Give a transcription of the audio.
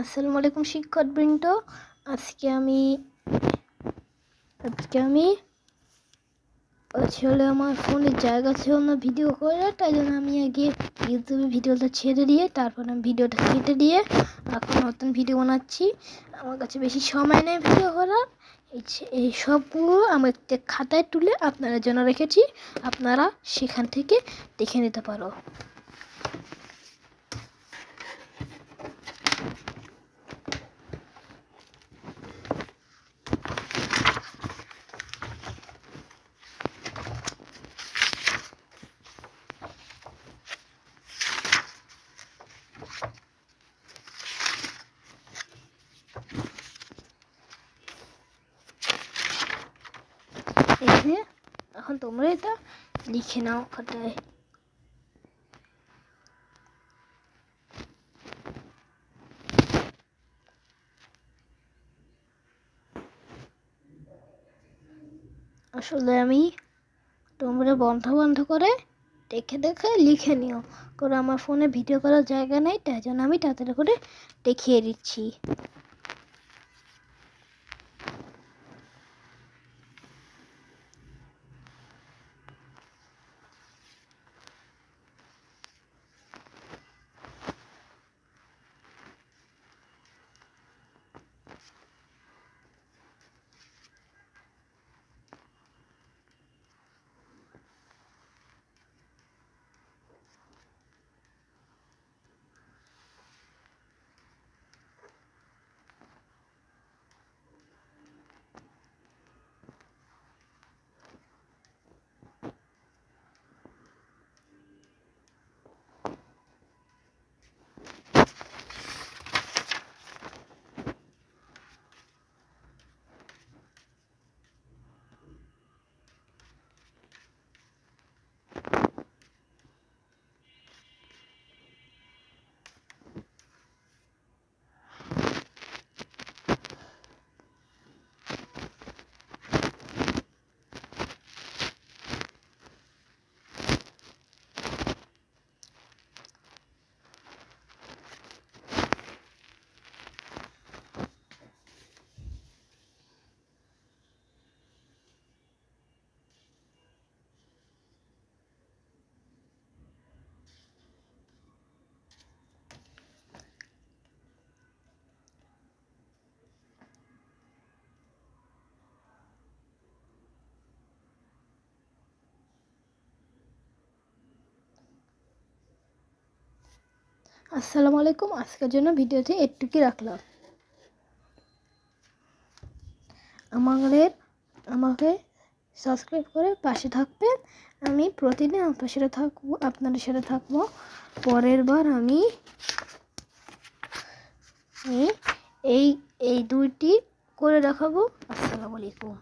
আসসালামু আলাইকুম শিক্ষকবৃন্দ। আজকে আমি আমার ফোনের জায়গা ছিল না ভিডিও করে, তাই জন্য আমি আগে ইউটিউবে ভিডিওটা ছেড়ে দিয়ে তারপর আমি ভিডিওটা কেটে দিয়ে এখন নতুন ভিডিও বানাচ্ছি। আমার কাছে বেশি সময় নেই ভিডিও করার। এই সবগুলো আমি একটা খাতায় তুলে আপনাদের জন্য রেখেছি, আপনারা সেখান থেকে দেখে নিতে পারো। এই যে এখন তোমরা এটা লিখে নাও খাতায়। আসলে তোমরা বন্ধ করে দেখে দেখে লিখে নিও, কারণ আমার ফোনে ভিডিও করার জায়গা নেই, তাই জন্য আমি তাড়াতাড়ি করে দেখিয়ে দিচ্ছি। আসসালামু আলাইকুম। আজকের জন্য ভিডিওটি একটুকুই রাখলাম। আমাকে সাবস্ক্রাইব করে পাশে থাকবেন। আমি প্রতিদিন আপনাদের সাথে থাকবো। পরের বার আমি এই দুইটি করে দেখাবো। আসসালামু আলাইকুম।